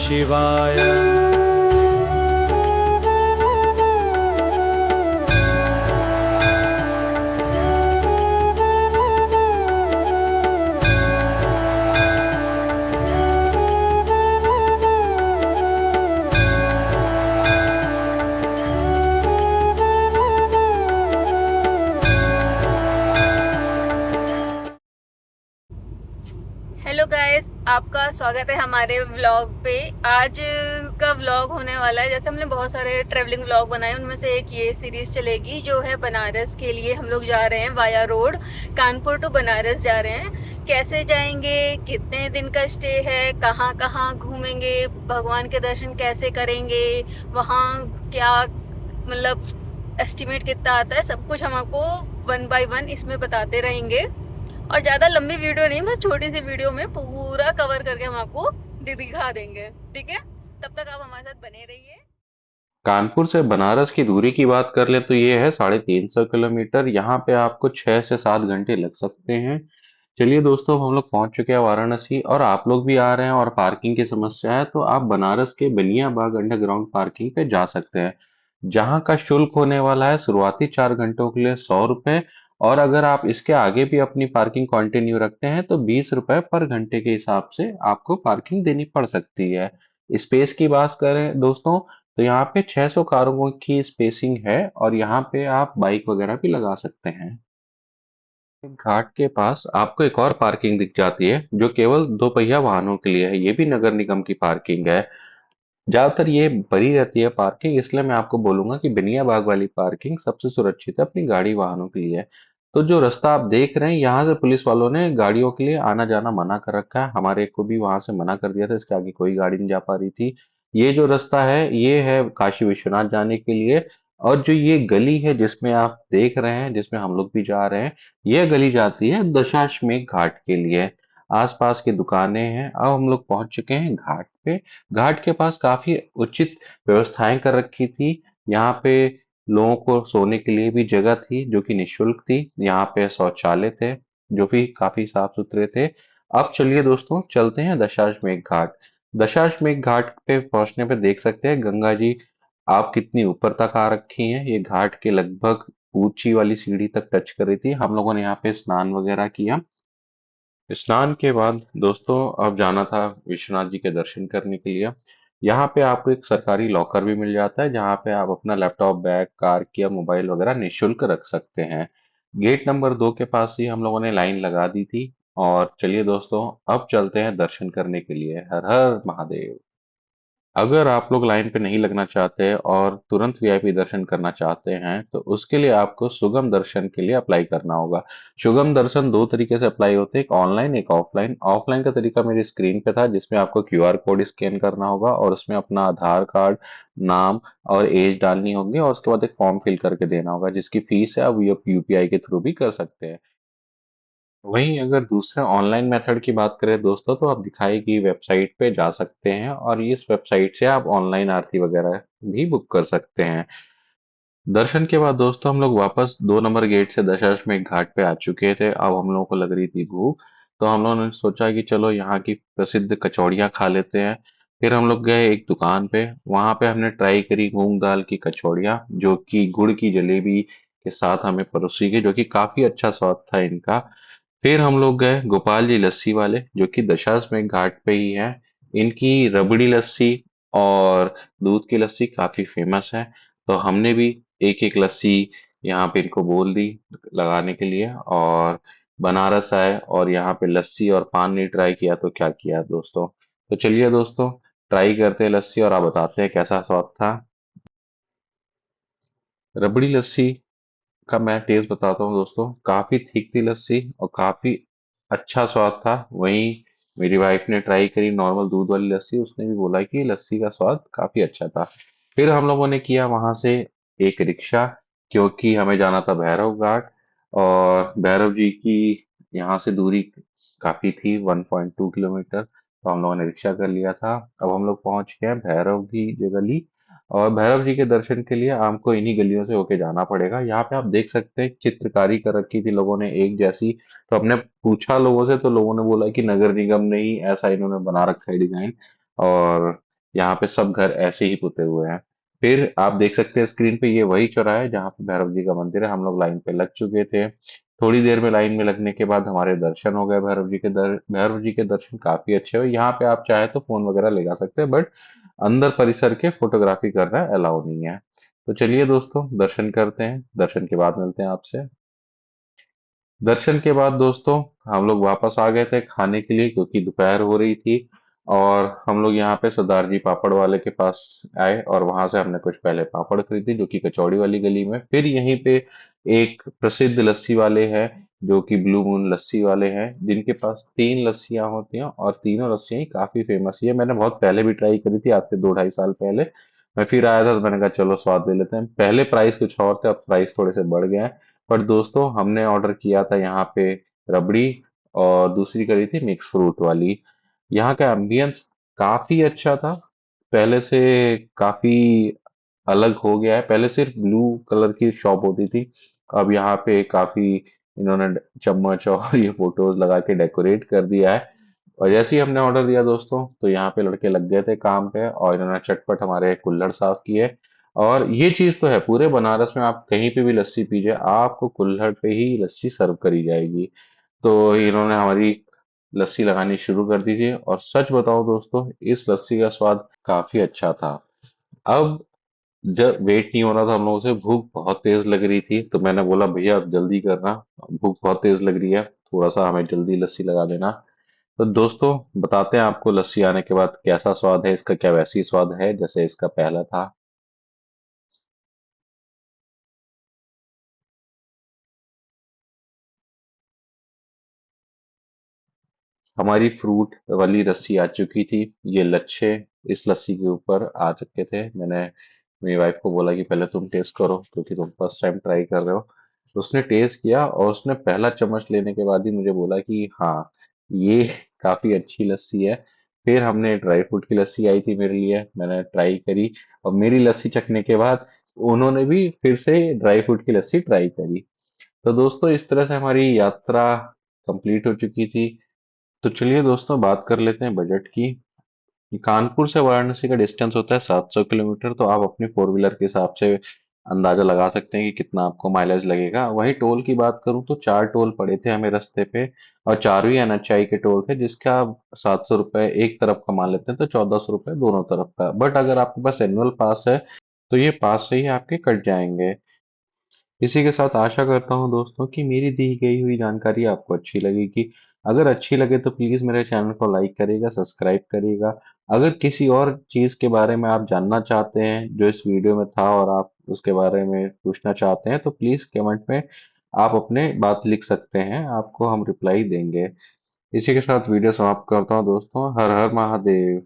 शिवाय। Hello guys, आपका स्वागत है हमारे व्लॉग पे। आज का व्लॉग होने वाला है, जैसे हमने बहुत सारे ट्रैवलिंग व्लॉग बनाए, उनमें से एक ये सीरीज चलेगी जो है बनारस के लिए। हम लोग जा रहे हैं via road, Kanpur to Banaras जा रहे हैं। कैसे जाएंगे, कितने दिन का स्टे है, कहाँ कहाँ घूमेंगे, भगवान के दर्शन कैसे करेंगे, वहाँ क्या मतलब एस्टिमेट कितना आता है, सब कुछ हम आपको वन बाय वन इसमें बताते रहेंगे। और ज़्यादा लंबी वीडियो नहीं, बस छोटी सी वीडियो में पूरा कवर करके हम आपको दिखा देंगे। ठीक है, तब तक आप हमारे साथ बने रहिए। कानपुर से बनारस की दूरी की बात कर ले तो ये है 350 किलोमीटर। यहाँ पे आपको 6 से 7 घंटे लग सकते हैं। चलिए दोस्तों, हम लोग पहुंच चुके हैं वाराणसी और आप लोग भी आ रहे हैं और पार्किंग की समस्या है तो आप बनारस के बलिया बाग अंडरग्राउंड पार्किंग पे जा सकते हैं, जहाँ का शुल्क होने वाला है शुरुआती 4 घंटों के लिए 100 रुपए। और अगर आप इसके आगे भी अपनी पार्किंग कंटिन्यू रखते हैं तो 20 रुपए पर घंटे के हिसाब से आपको पार्किंग देनी पड़ सकती है। स्पेस की बात करें दोस्तों, तो यहाँ पे 600 कारों की स्पेसिंग है और यहाँ पे आप बाइक वगैरह भी लगा सकते हैं। घाट के पास आपको एक और पार्किंग दिख जाती है जो केवल दो पहिया वाहनों के लिए है। ये भी नगर निगम की पार्किंग है। ज्यादातर ये भरी रहती है पार्किंग, इसलिए मैं आपको बोलूंगा कि बिनिया बाग वाली पार्किंग सबसे सुरक्षित है अपनी गाड़ी वाहनों के लिए। तो जो रास्ता आप देख रहे हैं, यहाँ से पुलिस वालों ने गाड़ियों के लिए आना जाना मना कर रखा है। हमारे को भी वहां से मना कर दिया था, इसके आगे कोई गाड़ी नहीं जा पा रही थी। ये जो रास्ता है ये है काशी विश्वनाथ जाने के लिए। और जो ये गली है जिसमें आप देख रहे हैं, जिसमें हम लोग भी जा रहे हैं, यह गली जाती है दशाश्वमेध घाट के लिए। आसपास की दुकानें हैं। अब हम लोग पहुंच चुके हैं घाट पे। घाट के पास काफी उचित व्यवस्थाएं कर रखी थी। यहाँ पे लोगों को सोने के लिए भी जगह थी जो कि निशुल्क थी। यहाँ पे शौचालय थे जो भी काफी साफ सुथरे थे। अब चलिए दोस्तों, चलते हैं दशाश्वमेध घाट। दशाश्वमेध घाट पे पहुंचने पे देख सकते हैं गंगा जी आप कितनी ऊपर तक आ रखी हैं। ये घाट के लगभग ऊंची वाली सीढ़ी तक टच कर रही थी। हम लोगों ने यहाँ पे स्नान वगैरह किया। स्नान के बाद दोस्तों अब जाना था विश्वनाथ जी के दर्शन करने के लिए। यहाँ पे आपको एक सरकारी लॉकर भी मिल जाता है जहाँ पे आप अपना लैपटॉप, बैग, कार की या मोबाइल वगैरह निःशुल्क रख सकते हैं। गेट नंबर 2 के पास ही हम लोगों ने लाइन लगा दी थी। और चलिए दोस्तों, अब चलते हैं दर्शन करने के लिए। हर हर महादेव। अगर आप लोग लाइन पे नहीं लगना चाहते और तुरंत वीआईपी दर्शन करना चाहते हैं तो उसके लिए आपको सुगम दर्शन के लिए अप्लाई करना होगा। सुगम दर्शन दो तरीके से अप्लाई होते हैं, एक ऑनलाइन एक ऑफलाइन। ऑफलाइन का तरीका मेरी स्क्रीन पे था, जिसमें आपको क्यूआर कोड स्कैन करना होगा और उसमें अपना आधार कार्ड, नाम और एज डालनी होगी और उसके बाद एक फॉर्म फिल करके देना होगा जिसकी फीस है। अब ये यूपीआई के थ्रू भी कर सकते हैं। वहीं अगर दूसरे ऑनलाइन मेथड की बात करें दोस्तों, तो आप दिखाई गई वेबसाइट पे जा सकते हैं और इस वेबसाइट से आप ऑनलाइन आरती वगैरह भी बुक कर सकते हैं। दर्शन के बाद दोस्तों हम लोग वापस 2 नंबर गेट से दशाश्वमेध घाट पे आ चुके थे। अब हम लोगों को लग रही थी भूख, तो हम लोगों ने सोचा कि चलो यहाँ की प्रसिद्ध कचौड़ियाँ खा लेते हैं। फिर हम लोग गए एक दुकान पे, वहां पे हमने ट्राई करी मूंग दाल की कचौड़ियाँ जो कि गुड़ की जलेबी के साथ हमें परोसी गई, जो कि काफी अच्छा स्वाद था इनका। फिर हम लोग गए गोपाल जी लस्सी वाले जो कि दशाश्वमेध घाट पे ही है। इनकी रबड़ी लस्सी और दूध की लस्सी काफी फेमस है। तो हमने भी एक एक लस्सी यहाँ पे इनको बोल दी लगाने के लिए। और बनारस आए और यहाँ पे लस्सी और पान नहीं ट्राई किया तो क्या किया दोस्तों। तो चलिए दोस्तों, ट्राई करते हैं लस्सी और आप बताते हैं कैसा स्वाद था। रबड़ी लस्सी का मैं टेस्ट बताता हूँ दोस्तों। काफी थिक थी लस्सी और काफी अच्छा स्वाद था। वहीं मेरी वाइफ ने ट्राई करी नॉर्मल दूध वाली लस्सी, उसने भी बोला कि लस्सी का स्वाद काफी अच्छा था। फिर हम लोगों ने किया वहां से एक रिक्शा, क्योंकि हमें जाना था भैरव घाट। और भैरव जी की यहाँ से दूरी काफी थी, 1.2 किलोमीटर। तो हम लोगों ने रिक्शा कर लिया था। अब हम लोग पहुंच गए हैं भैरव जी की गली। और भैरव जी के दर्शन के लिए आपको इन्हीं गलियों से होके जाना पड़ेगा। यहाँ पे आप देख सकते हैं चित्रकारी कर रखी थी लोगों ने एक जैसी। तो हमने पूछा लोगों से, तो लोगों ने बोला कि नगर निगम ने ही ऐसा इन्होंने बना रखा है डिजाइन। और यहाँ पे सब घर ऐसे ही पुते हुए हैं। फिर आप देख सकते हैं स्क्रीन पे, ये वही चौराहा है जहाँ पे भैरव जी का मंदिर है। हम लोग लाइन पे लग चुके थे। थोड़ी देर में लाइन में लगने के बाद हमारे दर्शन हो गए। भैरव जी के दर्शन काफी अच्छे हुए। यहाँ पे आप चाहे तो फोन वगैरह ले जा सकते हैं, बट अंदर परिसर के फोटोग्राफी करना अलाउ नहीं है। तो चलिए दोस्तों, दर्शन करते हैं। दर्शन के बाद मिलते हैं आपसे। दर्शन के बाद दोस्तों हम लोग वापस आ गए थे खाने के लिए, क्योंकि दोपहर हो रही थी। और हम लोग यहाँ पे सरदार जी पापड़ वाले के पास आए, और वहां से हमने कुछ पहले पापड़ खरीदे, जो कि कचौड़ी वाली गली में। फिर यहीं पे एक प्रसिद्ध लस्सी वाले हैं, जो कि ब्लू मून लस्सी वाले हैं, जिनके पास 3 लस्सियां होती हैं, और तीनों लस्सियां ही काफी फेमस है। मैंने बहुत पहले भी ट्राई करी थी, आज से 2 ढाई साल पहले। मैं फिर आया था तो मैंने कहा चलो स्वाद ले लेते हैं। पहले प्राइस कुछ और थे, अब प्राइस थोड़े से बढ़ गए हैं। पर दोस्तों हमने ऑर्डर किया था यहाँ पे रबड़ी, और दूसरी करी थी मिक्स फ्रूट वाली। यहाँ का एम्बियंस काफी अच्छा था, पहले से काफी अलग हो गया है। पहले सिर्फ ब्लू कलर की शॉप होती थी, अब यहाँ पे काफी इन्होंने चम्मच और ये फोटोज लगा के डेकोरेट कर दिया है। और जैसे ही हमने ऑर्डर दिया दोस्तों, तो यहाँ पे लड़के लग गए थे काम पे, और इन्होंने चटपट हमारे कुल्हड़ साफ किए। और ये चीज तो है, पूरे बनारस में आप कहीं पे भी लस्सी पीजिए, आपको कुल्हड़ पे ही लस्सी सर्व करी जाएगी। तो इन्होंने हमारी लस्सी लगानी शुरू कर दी थी, और सच बताओ दोस्तों, इस लस्सी का स्वाद काफी अच्छा था। अब जब वेट नहीं हो रहा था हम लोगों से, भूख बहुत तेज लग रही थी, तो मैंने बोला भैया आप जल्दी करना, भूख बहुत तेज लग रही है, थोड़ा सा हमें जल्दी लस्सी लगा देना। तो दोस्तों बताते हैं आपको लस्सी आने के बाद कैसा स्वाद है इसका, क्या वैसी स्वाद है जैसे इसका पहला था। हमारी फ्रूट वाली लस्सी आ चुकी थी। ये लच्छे इस लस्सी के ऊपर आ चुके थे। मैंने मेरी वाइफ को बोला कि पहले तुम टेस्ट करो, क्योंकि तुम फर्स्ट टाइम ट्राई कर रहे हो। तो उसने टेस्ट किया, और उसने पहला चम्मच लेने के बाद ही मुझे बोला कि हाँ, ये काफी अच्छी लस्सी है। फिर हमने ड्राई फ्रूट की लस्सी आई थी मेरे लिए, मैंने ट्राई करी, और मेरी लस्सी चखने के बाद उन्होंने भी फिर से ड्राई फ्रूट की लस्सी ट्राई करी। तो दोस्तों इस तरह से हमारी यात्रा कंप्लीट हो चुकी थी। तो चलिए दोस्तों बात कर लेते हैं बजट की। कानपुर से वाराणसी का डिस्टेंस होता है 700 किलोमीटर, तो आप अपनी फोर व्हीलर के हिसाब से अंदाजा लगा सकते हैं कि कितना आपको माइलेज लगेगा। वहीं टोल की बात करूं तो 4 टोल पड़े थे हमें रास्ते पे, और चारों ही NHI के टोल थे, जिसका आप 700 रुपये एक तरफ का मान लेते हैं, तो 1400 रुपये दोनों तरफ का। बट अगर आपके पास एनुअल पास है, तो ये पास से ही आपके कट जाएंगे। इसी के साथ आशा करता हूँ दोस्तों कि मेरी दी गई हुई जानकारी आपको अच्छी लगेगी। अगर अच्छी लगे तो प्लीज़ मेरे चैनल को लाइक करिएगा, सब्सक्राइब करिएगा। अगर किसी और चीज़ के बारे में आप जानना चाहते हैं जो इस वीडियो में था, और आप उसके बारे में पूछना चाहते हैं, तो प्लीज़ कमेंट में आप अपने बात लिख सकते हैं, आपको हम रिप्लाई देंगे। इसी के साथ वीडियो समाप्त करता हूँ दोस्तों। हर हर महादेव।